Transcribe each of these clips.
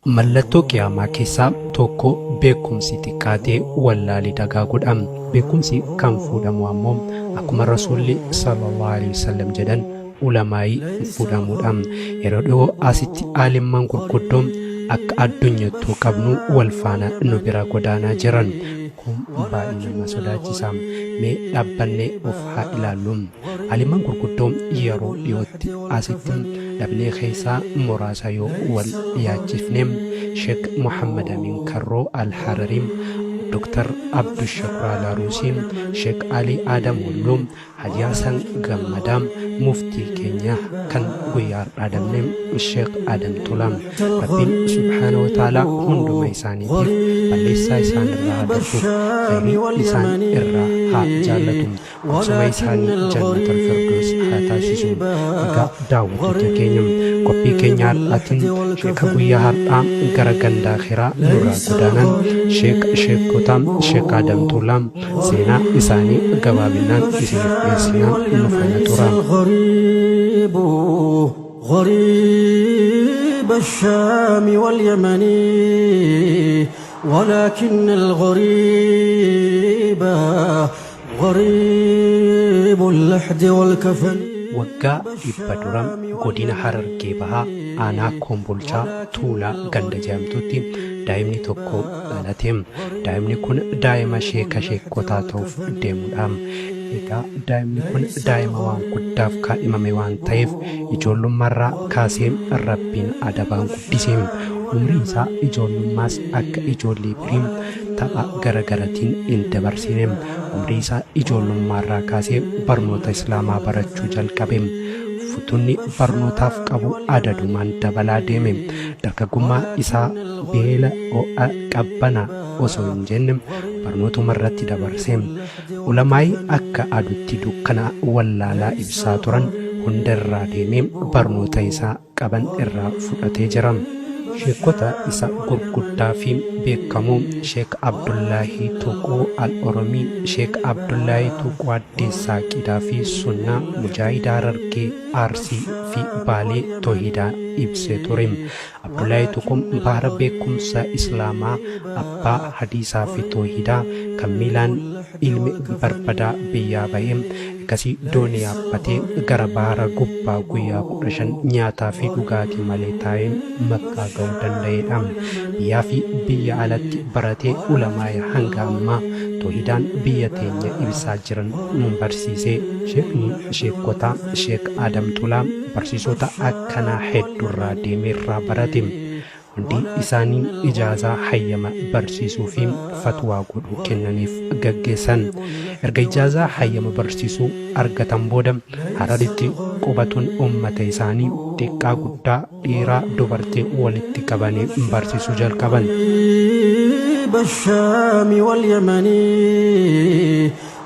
Mallattoo qiyaamaa keessaa tokko beekumsi xiqqaatee wallaalii dagaaguudha. Beekumsi kan fuudhamu ammoo akkuma Rasuulli sallallahu alaihi wasallam jedhan ulamaa'ii fuudhamuudha. Yeroo dhiyoo asitti aalimman gurguddoon akka addunyaattuu qabnu wal faana nu bira godaanaa jiran. Kun baay'ee nama sodaachisa. Mee dhaabbannee of haa ilaallu. Aalimman gurguddoon yeroo dhiyootti asitti dhabnee keessaa muraasa yoo wal yaachifne Sheek Muhammad Amin Karroo Al-Hararim, Dr. Abdul Shakur Al-Arusi, Sheek Ali Adam Wallo, Haji Hassan Gammadaa, muftii keenya kan guyyaa dhaadamne Sheek Adam Tulam. Rabbiin subhaanahu wa ta'ala hunduma isaaniitiif balleessaa isaan irraa darbuuf khayrii isaan irraa haa jaallatu. Qubsuma isaanii jannatul firdaus haa taasisu. Egaa daawwattoota keenya qophii keenya har'aatiin sheeka guyyaa har'aa gara gandaa akhiraa nurraa godaanan sheekota Sheek Adam Tulam seenaa isaanii gabaabinaan isiniif dhiyeessinaan nu faana tura. غريب الشام واليمن ولكن الغريب غريب اللحد والكفن. Waggaa dhibba dura godina Harargee bahaa aanaa Kombolchaa Tuulaa ganda jedhamtutti daa'imni tokko dhalate. Daa'imni kun daa'ima sheekotaa ta'uuf deemudha. Egaa daa'imni kun daa'ima waan guddaaf kaadhimame waan ta'eef ijoollummaarraa kaasee Rabbiin adabaan guddise. Umriin isaa ijoollummaas akka ijoollee birii tapha garagaratiin hin dabarsine. Umrii isaa ijoollummaarraa kaasee barnoota islaamaa barachuu jalqabe. Futunni barnootaaf qabu adadumaan dabalaa deeme. Dargaggummaa isaa beela ho'a qabbana osoo hin jenne barnootuma irratti dabarse. Ulamaa'ii akka aduutti dukkana wallaalaa ibsaa turan hunda irraa deemee barnoota isaa qaban irraa fudhatee jira. Sheekota isa gurguddaa fi beekamoo Sheek Abdullahi Tuquu Al-Oromii, Sheek Abdullahi Tuquu Addeessaa Qidaa fi Sunnaa Mujaahidaa Harargee Arsii fi Baalee Toohidaa ibsee ture. Abdullahi Tuquun bahara beekumsa Islaamaa abbaa hadiisaa fi Toohidaa kan miilaan ilmi barbadaa biyyaa bahee akkasii doonii yaabbatee gara bahara gubbaa guyyaa 15 nyaataa fi dhugaatii malee taa'ee Makkaa ga'uu danda'eedha. Biyyaa fi biyya alatti baratee ulamaa'ee hanga ammaa Toohidaan biyya teenya ibsaa jiran nu barsiisee. Sheekota Sheek Adam Tulam barsiisota akkanaa hedduurraa deemeerraa barate. Hundi isaanii ijaazaa hayyama barsiisuu fi fatwaa godhuu kennaniif gaggeessan. Erga ijaazaa hayyama barsiisuu argatan booda Hararitti qubatuun uummata isaanii xiqqaa guddaa dhiiraa dubartii walitti qabanii barsiisuu jalqaban. الشام واليمن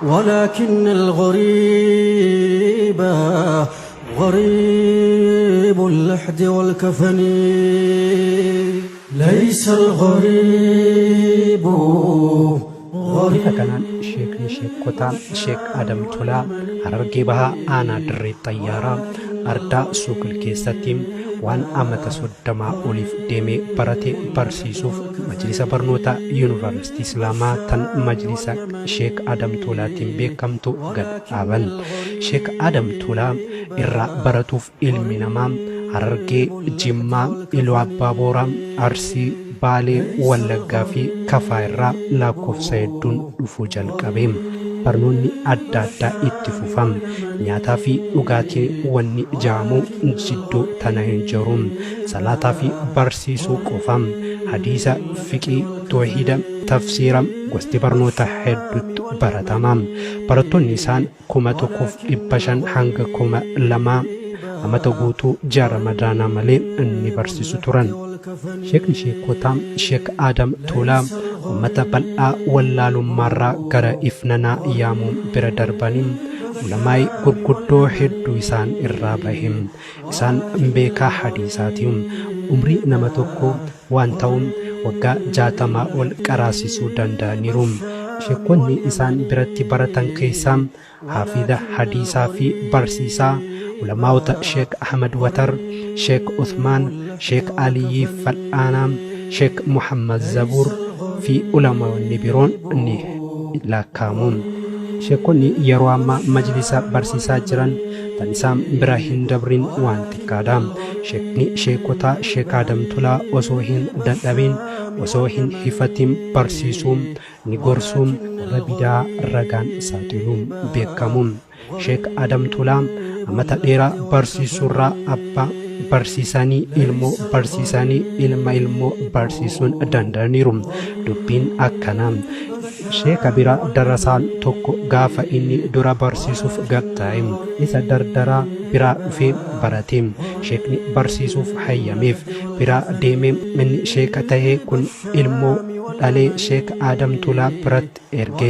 ولكن الغريب غريب اللحد والكفن. ليس الغريب غريب. كان sheekota Sheek Adam Tulaa Harargee bahaa aanaa dirree xayyaaraa ardaa suuqil keessatti waan amata 30 oliif deemee barate barsiisuuf majlisa barnoota yuunivarsiitii Islaamaa tan majlisa Sheek Adam Tulaatiin beekamtu gad dhaaban. Sheek Adam Tulaa irraa baratuuf ilmi namaa Harargee, Jimmaa, Iluu Abbaa Booraa, Arsii, Baalee, Wallaggaa fi Kafaa irraa lakkoofsa hedduun dhufuu jalqabe. Barnoonni adda addaa itti fufam. Nyaataa fi dhugaatii wanni jaamu jidduu tana hin jiru. Salaataa fi barsiisuu qofam. Hadiisa, fiqii, toohida, tafsiira gosti barnoota hedduutti baratama. Barattoonni isaan 1,500 hanga 2,000 amata guutuu ji'a Ramadaanaa malee inni barsiisu turan. Sheekota Sheek Adam Tulaa uummata bal'aa wallaalummaarraa gara ifnanaa yaamuun bira darbanii ulamaa'ii gurguddoo hedduu isaan irraa bahe. Isaan beekaa hadiisaatiin umrii nama tokko waan ta'uun waggaa 60 ol qaraasisuu danda'aniiru. Sheekonni isaan biratti baratan keessaa haafidha hadiisaa fi barsiisaa علماء شيخ أحمد وتر شيخ عثمان شيخ علي فالآنام شيخ محمد زبور في علماء النبيرون لا كامون شيخوني يروما مجلس برسيسا جران تنسام براهين دبرين وانتكادام شيخني شيخوتا شيخ آدم تولا وسوهين دندبين وسوهين حفتم برسيسوم نغرسوم ربدا رغان ساتلوم بيكامون شيخ آدم تولا أمتا ديرا برسيسورا أبا barsiisanii ilma ilmoo barsiisuun danda'aniiru dubbiin akkanaa sheeka bira darasaan tokko gaafa inni dura barsiisuuf gabtaa'e isa dardaraa bira dhufee barate sheekni barsiisuuf hayyameef bira deemee inni sheeka ta'ee kun ilmoo dhalee sheek Adam Tulaa biratti erge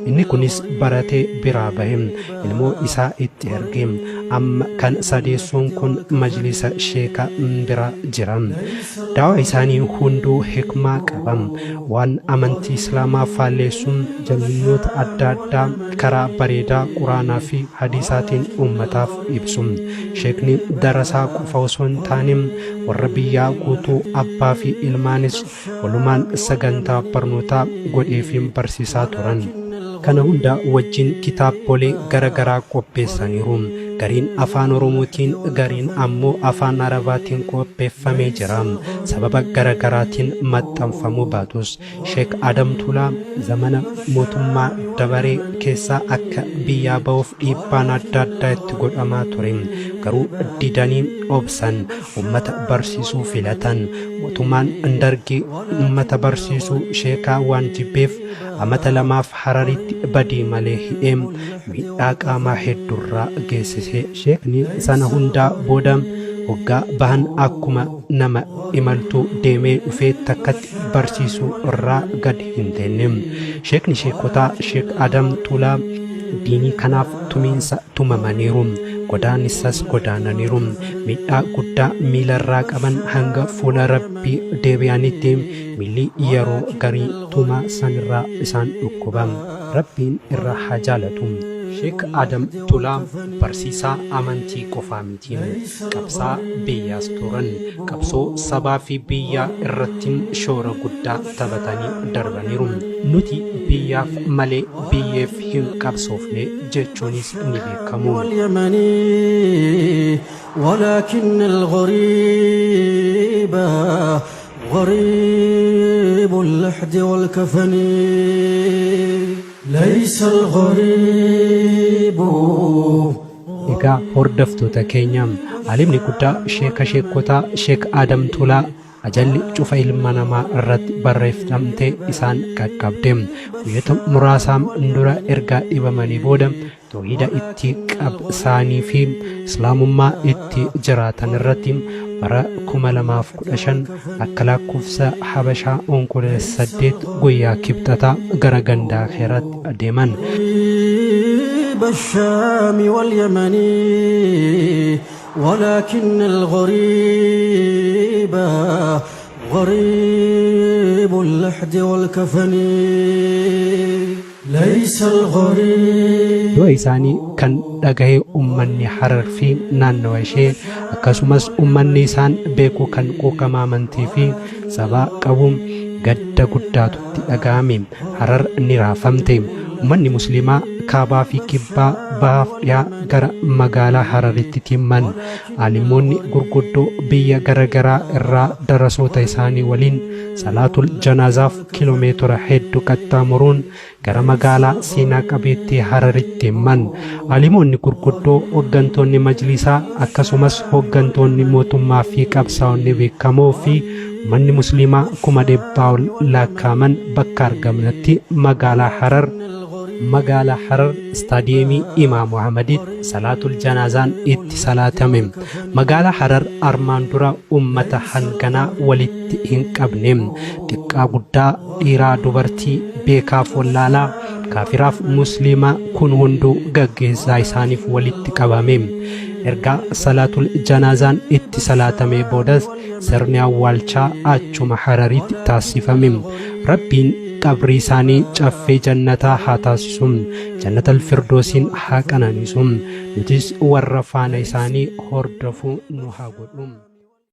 inni kunis baratee bira bahe ilmoo isaa itti erge amma kan sadeessuun kun majlisa sheeka bira jiran daawa isaanii hunduu hikmaa qaban waan amantii islaamaa faalleessuun jallinnoota adda addaa karaa bareedaa quraanaa fi hadiisaatiin ummataaf ibsu sheekni darasaa qofa osoo hin taane warra biyyaa guutuu abbaa fi ilmaanis walumaan sagantaa barnootaa godheefiin barsiisaa turan kana hunda wajjin kitaabolee garagaraa qopheessaniiru gariin afaan oromootiin gariin ammoo afaan arabaatiin qopheeffamee jira sababa garagaraatiin maxxanfamuu baatus sheek Adam Tulaa zamana mootummaa dabaree keessaa akka biyyaa ba'uuf dhiibbaan adda addaa itti godhamaa ture garuu didanii obsan ummata barsiisuu filatan mootummaan dargii ummata barsiisuu sheekaa waan jibbeef amata lamaaf Hararitti badii malee hi'eem miidhaa qaamaa heddurraa geessise sheekni sana hundaa booda waggaa bahan akkuma nama imaltuu deemee dhufee takkatti barsiisuu irraa gad hin teenne sheekni sheekotaa sheek Adam Tulaa diinii kanaaf tumiinsa tumamaniiru godaanisas godaananiiru miidhaa guddaa miilarraa qaban hanga fuula rabbii deebi'anitti milli yeroo garii tuma sanirraa isaan dhukkuban rabbiin irra haa jaalatu sheek Adam Tulaa barsiisaa amantii qofaa miti qabsaa biyyaas turan qabsoo sabaa fi biyyaa irratti shoora guddaa taphatanii darbaniiru nuti biyyaaf malee biyyeef hin qabsoofne jechuunis ni beekamu ولكن الغريب غريب اللحد والكفن ليس الغريب egaa hordoftoota keenya alimni guddaa sheekotaa sheek Adam Tulaa ajalli cufa ilma namaa irratti barreeffamte isaan qaqqabde guyyoota muraasaan dura erga dhibamanii booda tawhiida itti qabsaanii fi islaamummaa itti jiraatan irratti bara 2015 akka lakkoofsa habashaa onkoleessa 8 guyyaa kibxataa gara gandaa keeratti adeeman الشام واليمن ولكن الغريب غريب اللحد والكفن ليس الغريب دويساني كان دغاي امني حرر في نانوشي اكسمس امني سان بيكو كان قوكما منتي في سبا قوم gadda guddaatutti dhaga'ame harar ni raafamte ummanni muslimaa kaabaa fi kibbaa baaf dhiyaa gara magaalaa Hararitti timman alimoonni gurguddoo biyya garagaraa irraa darasoota isaanii waliin salaatul janaazaaf kiiloomeetira hedduu qaxxaamuruun gara magaalaa seenaa qabeettii Hararitti timman alimoonni gurguddoo hoggantoonni majlisaa akkasumas hoggantoonni mootummaa fi qabsaa'onni beekamoo fi manni muslimaa kuma dhibbaa lakkaaman bakka argamanitti magaalaa Harar staadiyeemii Imaam Muhammadiit salaatul janaazaan itti salaatame magaalaa Harar armaan dura ummata hanganaa walitti hin qabne xiqqaa guddaa dhiiraa dubartii beekaaf wallaalaa kaafiraaf muslimaa kun hunduu gaggeessaa isaaniif walitti qabame erga salaatul janaazaan itti salaatamee boodas sirni awwaalchaa achuma Hararitti taasifame. Rabbiin qabrii isaanii caffee jannataa haa taasisu, jannatal firdoosiin haa qananiisu, nutis warra faana isaanii hordofuu nu haa godhu.